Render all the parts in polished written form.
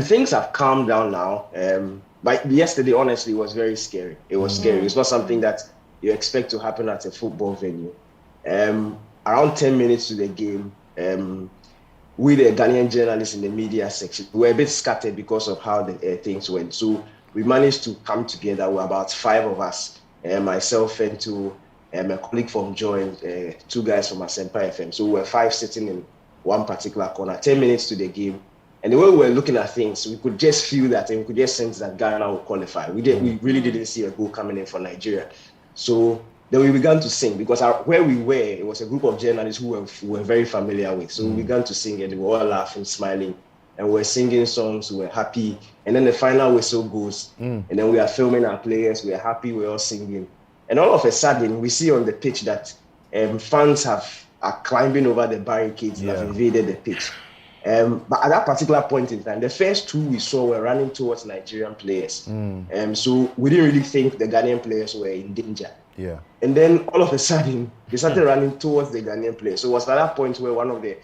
Things have calmed down now. But yesterday, honestly, was very scary. It was scary. It's not something that you expect to happen at a football venue. Around 10 minutes to the game, we, the Ghanaian journalists in the media section, were a bit scattered because of how the things went. So we managed to come together. We're about five of us, myself and two, a colleague from Joy, two guys from Asempa FM. So we were five sitting in one particular corner, 10 minutes to the game. And the way we were looking at things, we could just feel that and we could just sense that Ghana would qualify. We really didn't see a goal coming in for Nigeria. So then we began to sing because where we were, it was a group of journalists who were very familiar with. So we began to sing and we were all laughing, smiling, and we were singing songs, we were happy. And then the final whistle goes, and then we are filming our players, we are happy, we're all singing. And all of a sudden, we see on the pitch that fans are climbing over the barricades that have invaded the pitch. But at that particular point in time, the first two we saw were running towards Nigerian players. So we didn't really think the Ghanaian players were in danger. Yeah. And then all of a sudden, they started running towards the Ghanaian players. So it was at that point where one of the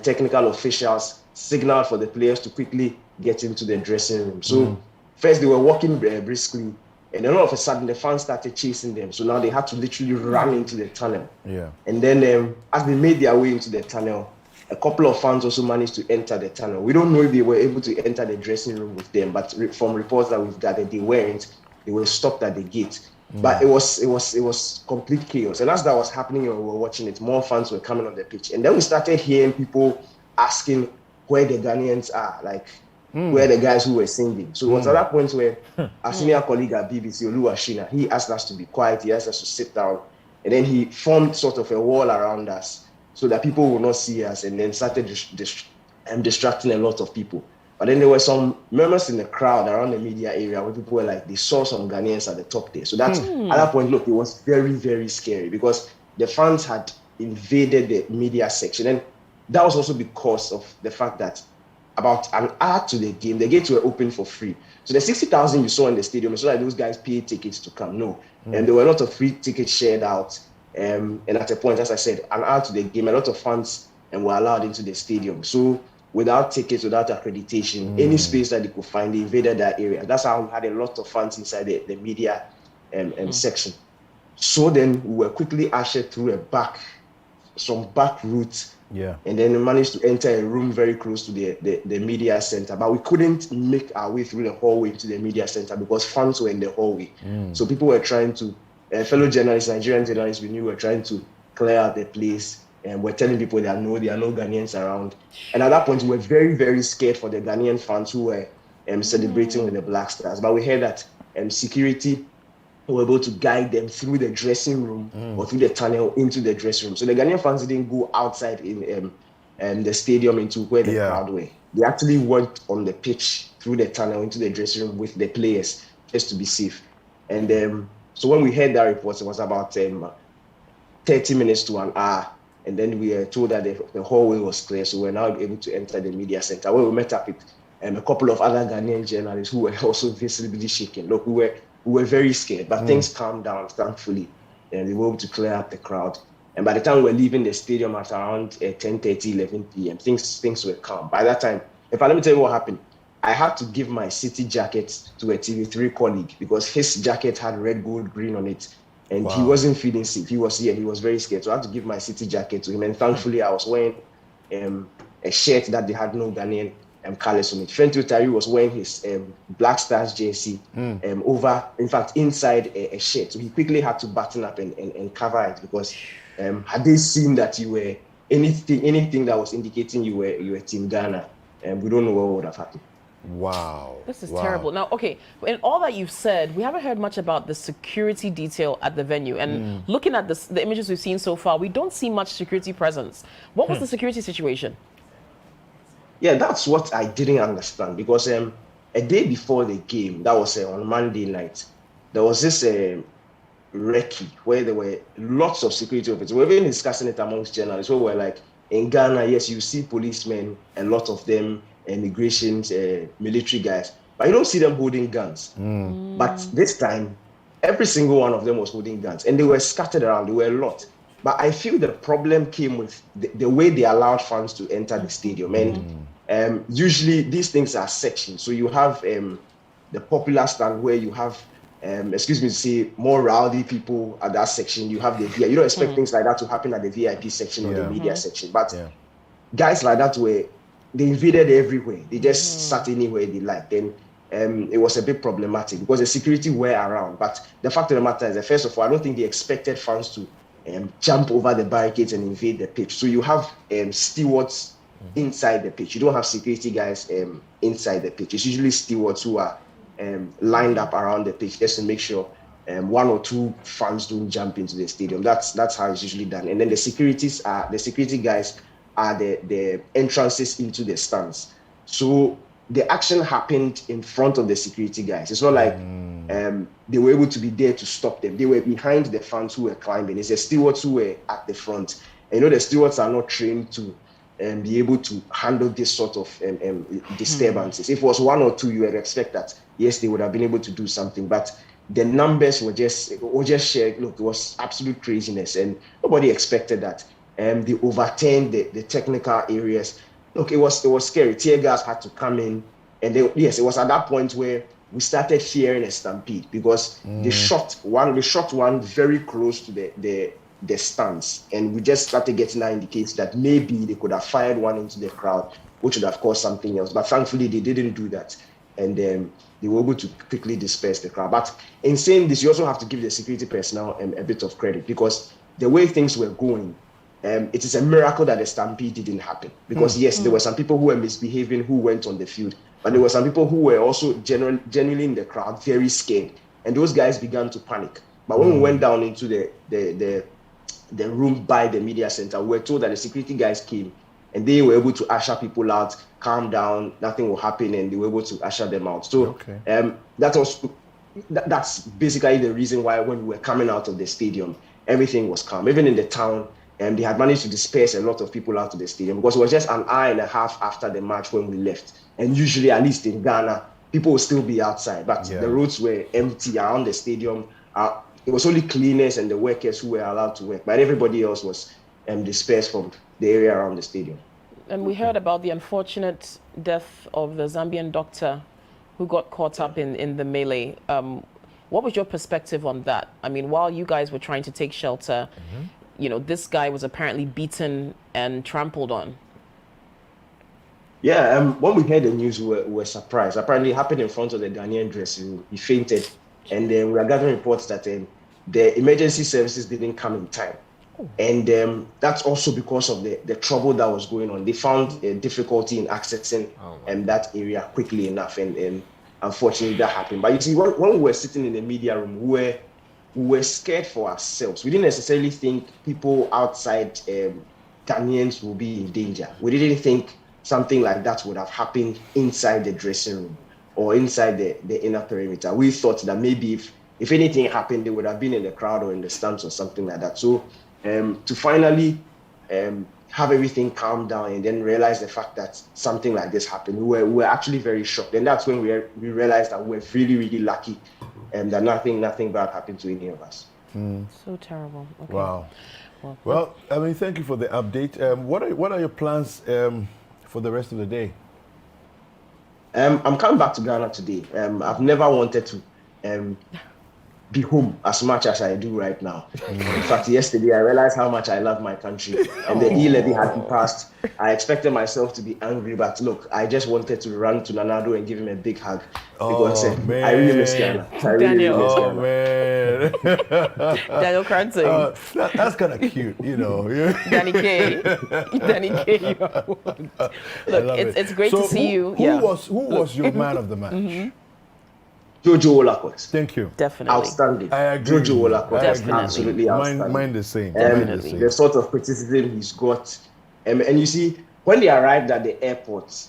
technical officials signaled for the players to quickly get into the dressing room. So first they were walking briskly, and then all of a sudden the fans started chasing them. So now they had to literally run into the tunnel. Yeah. And then as they made their way into the tunnel, a couple of fans also managed to enter the tunnel. We don't know if they were able to enter the dressing room with them, but from reports that we've gathered, they weren't. They were stopped at the gate. But it was complete chaos. And as that was happening and we were watching it, more fans were coming on the pitch. And then we started hearing people asking where the Ghanaians are, like where the guys who were singing. So it was at that point where our senior colleague at BBC, Oluwashina, he asked us to be quiet, he asked us to sit down, and then he formed sort of a wall around us so that people would not see us, and then started distracting a lot of people. But then there were some murmurs in the crowd around the media area where people were like, they saw some Ghanaians at the top there. So that's, at that point, look, it was very, very scary because the fans had invaded the media section. And that was also because of the fact that about an hour to the game, the gates were open for free. So the 60,000 you saw in the stadium, it's not like those guys paid tickets to come, no. And there were a lot of free tickets shared out. And at a point, as I said, an hour to the game, a lot of fans were allowed into the stadium. So without tickets, without accreditation, any space that they could find, they invaded that area. That's how we had a lot of fans inside the media section. So then we were quickly ushered through some back route. Yeah. And then we managed to enter a room very close to the media center. But we couldn't make our way through the hallway to the media center because fans were in the hallway. So people were trying to, fellow journalists, Nigerian journalists we knew were trying to clear out the place. And we're telling people there are no Ghanaians around. And at that point, we were very, very scared for the Ghanaian fans who were celebrating with the Black Stars. But we heard that security were able to guide them through the dressing room or through the tunnel into the dressing room. So the Ghanaian fans didn't go outside in the stadium into where the crowd were. They actually went on the pitch through the tunnel into the dressing room with the players just to be safe. And so when we heard that report, it was about 30 minutes to an hour. And then we were told that the hallway was clear, so we're now able to enter the media center, where we met up with a couple of other Ghanaian journalists who were also visibly shaken. Look, we were very scared, but things calmed down, thankfully, and we were able to clear up the crowd. And by the time we were leaving the stadium at around 10:30, 11 p.m., things were calm. By that time, let me tell you what happened. I had to give my Citi jacket to a TV3 colleague because his jacket had red, gold, green on it. And he wasn't feeling safe. He was very scared. So I had to give my Citi jacket to him. And thankfully, I was wearing a shirt that they had no Ghanaian colors on it. Fentu Tari was wearing his Black Stars jersey over, in fact, inside a shirt. So he quickly had to button up and cover it because had they seen that you were anything that was indicating you were Team Ghana, we don't know what would have happened. Wow. This is terrible. Now, okay, in all that you've said, we haven't heard much about the security detail at the venue. And looking at the images we've seen so far, we don't see much security presence. What was the security situation? Yeah, that's what I didn't understand because a day before the game, that was on Monday night, there was this recce where there were lots of security officers. We've been discussing it amongst journalists where we're like, in Ghana, yes, you see policemen, a lot of them, immigration, military guys, but you don't see them holding guns. But this time, every single one of them was holding guns, and they were scattered around. There were a lot. But I feel the problem came with the way they allowed fans to enter the stadium. And usually these things are sectioned. So you have the popular stand where you have, excuse me to say, more rowdy people at that section. You have the VIP. You don't expect things like that to happen at the VIP section or the media section. But guys like that they invaded everywhere. They just sat anywhere they liked. And it was a bit problematic because the security were around. But the fact of the matter is that, first of all, I don't think they expected fans to jump over the barricades and invade the pitch. So you have stewards inside the pitch. You don't have security guys inside the pitch. It's usually stewards who are lined up around the pitch just to make sure one or two fans don't jump into the stadium. That's how it's usually done. And then the security guys are the entrances into the stands. So the action happened in front of the security guys. It's not like they were able to be there to stop them. They were behind the fans who were climbing. It's the stewards who were at the front. And the stewards are not trained to be able to handle this sort of disturbances. If it was one or two, you would expect that, yes, they would have been able to do something. But the numbers were just shared. Look, it was absolute craziness, and nobody expected that. They overturned the technical areas. Look, it was scary. Tear gas had to come in, and it was at that point where we started hearing a stampede because they shot one very close to the stands, and we just started getting that indication that maybe they could have fired one into the crowd, which would have caused something else. But thankfully, they didn't do that, and they were able to quickly disperse the crowd. But in saying this, you also have to give the security personnel a bit of credit because the way things were going, it is a miracle that the stampede didn't happen. Because yes, there were some people who were misbehaving who went on the field, but there were some people who were also genuinely in the crowd very scared, and those guys began to panic. But when we went down into the room by the media center, we were told that the security guys came and they were able to usher people out, calm down, nothing will happen, and they were able to usher them out. So that's basically the reason why when we were coming out of the stadium, everything was calm. Even in the town, they had managed to disperse a lot of people out of the stadium because it was just an hour and a half after the match when we left. And usually, at least in Ghana, people will still be outside, but the roads were empty around the stadium. It was only cleaners and the workers who were allowed to work, but everybody else was dispersed from the area around the stadium. And we heard about the unfortunate death of the Zambian doctor who got caught up in the melee. What was your perspective on that? I mean, while you guys were trying to take shelter, this guy was apparently beaten and trampled on. Yeah, when we heard the news, we were surprised. Apparently, it happened in front of the Ghanaian dressing room. He fainted, and then we are gathering reports that the emergency services didn't come in time. And that's also because of the trouble that was going on. They found difficulty in accessing that area quickly enough, and unfortunately that happened. But you see, when we were sitting in the media room, we were scared for ourselves. We didn't necessarily think people outside Ghanaians will be in danger. We didn't think something like that would have happened inside the dressing room or inside the inner perimeter. We thought that maybe if anything happened, they would have been in the crowd or in the stands or something like that. So to finally have everything calm down and then realize the fact that something like this happened, we were actually very shocked. And that's when we realized that we're really, really lucky and that nothing bad happened to any of us. So terrible. Okay. Wow. Well, I mean, thank you for the update. What are your plans for the rest of the day? I'm coming back to Ghana today. I've never wanted to be home as much as I do right now. In fact, yesterday I realized how much I love my country, and the E-levy had passed. I expected myself to be angry, but look, I just wanted to run to Nanado and give him a big hug because I really miss Ghana. Man. Daniel Korateng. That's kind of cute, Danny K. Look, it's great to see you. Who was your man of the match? Jojo Olakot. Thank you. Definitely. Outstanding. I agree. Jojo Olakot. Definitely. Absolutely outstanding. Mine the same. The sort of criticism he's got. And you see, when they arrived at the airport,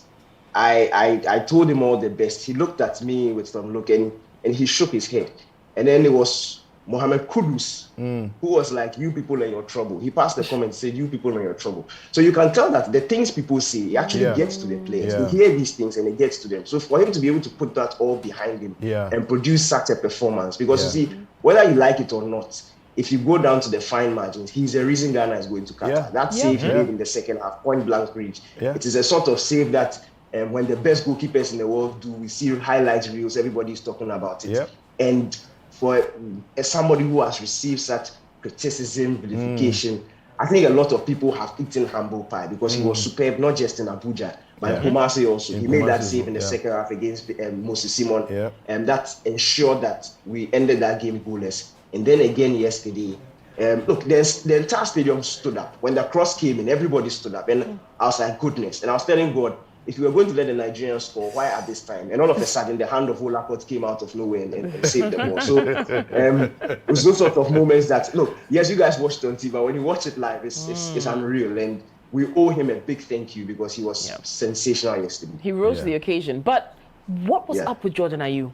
I told him all the best. He looked at me with some look and he shook his head. And then it was Mohamed Kudus, who was like, you people are in your trouble. He passed the comment and said, you people are in your trouble. So you can tell that the things people say, it actually gets to the players. They hear these things and it gets to them. So for him to be able to put that all behind him and produce such a performance, because you see, whether you like it or not, if you go down to the fine margins, he's the reason Ghana is going to Qatar. Yeah. That save he made in the second half, point blank range. Yeah. It is a sort of save that when the best goalkeepers in the world do, we see highlight reels, everybody's talking about it. Yeah. And for somebody who has received such criticism, vilification, I think a lot of people have eaten humble pie because he was superb, not just in Abuja, but in Kumasi also. He made that save in the second half against Moses Simon. Yeah. And that ensured that we ended that game goalless. And then again yesterday, look, the entire stadium stood up. When the cross came in, everybody stood up. And I was like, goodness. And I was telling God, if we were going to let the Nigerians score, why at this time? And all of a sudden, the hand of Olakot came out of nowhere and saved the ball. So it was those sort of moments that, look, yes, you guys watched it on TV, but when you watch it live, it's unreal. And we owe him a big thank you because he was sensational yesterday. He rose to the occasion. But what was up with Jordan Ayew?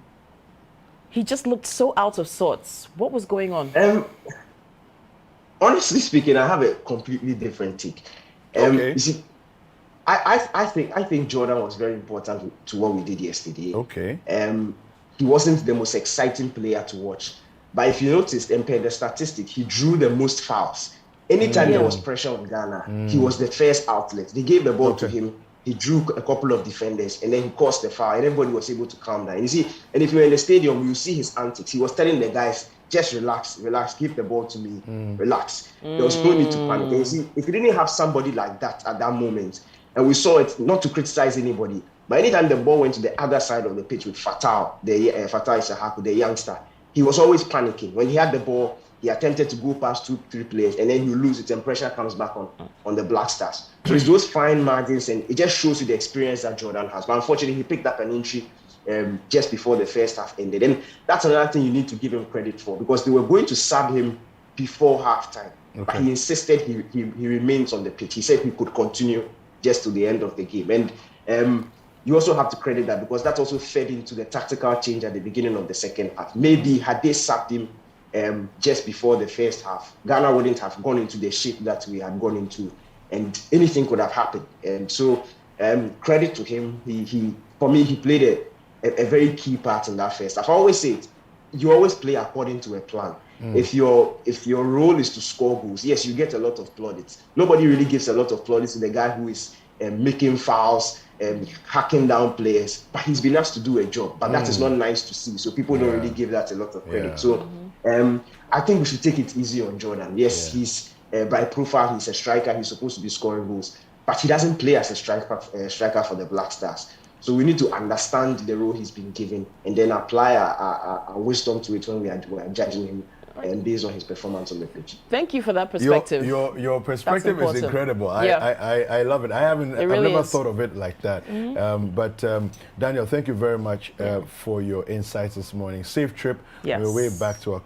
He just looked so out of sorts. What was going on? Honestly speaking, I have a completely different take. You see, I think Jordan was very important to what we did yesterday. Okay. He wasn't the most exciting player to watch, but if you noticed, per the statistic, he drew the most fouls. Anytime there was pressure on Ghana, he was the first outlet. They gave the ball to him. He drew a couple of defenders, and then he caused the foul, and everybody was able to calm down. You see, and if you're in the stadium, you see his antics. He was telling the guys, just relax, give the ball to me, relax. There was no need to panic. And you see, if you didn't have somebody like that at that moment, and we saw it, not to criticize anybody, but anytime the ball went to the other side of the pitch with Fatal Ishahaku, the youngster, he was always panicking. When he had the ball, he attempted to go past 2-3 players, and then you lose it, and pressure comes back on the Black Stars. So it's those fine margins, and it just shows you the experience that Jordan has. But unfortunately, he picked up an injury just before the first half ended. And that's another thing you need to give him credit for, because they were going to sub him before halftime. But he insisted he remains on the pitch. He said he could continue just to the end of the game. And you also have to credit that, because that also fed into the tactical change at the beginning of the second half. Maybe had they sacked him just before the first half, Ghana wouldn't have gone into the shape that we had gone into, and anything could have happened. And so credit to him. For me, he played a very key part in that first half. I always say it, you always play according to a plan. If your role is to score goals, yes, you get a lot of plaudits. Nobody really gives a lot of plaudits to the guy who is making fouls and hacking down players, but he's been asked to do a job. But that is not nice to see. So people don't really give that a lot of credit. So I think we should take it easy on Jordan. Yes, he's by profile, he's a striker. He's supposed to be scoring goals, but he doesn't play as a striker for the Black Stars. So we need to understand the role he's been given and then apply our wisdom to it when we are judging him and based on his performance on the pitch. Thank you for that perspective. Your perspective is incredible. I love it. I've never thought of it like that. But Daniel, thank you very much for your insights this morning. Safe trip. Yes. We're way back to our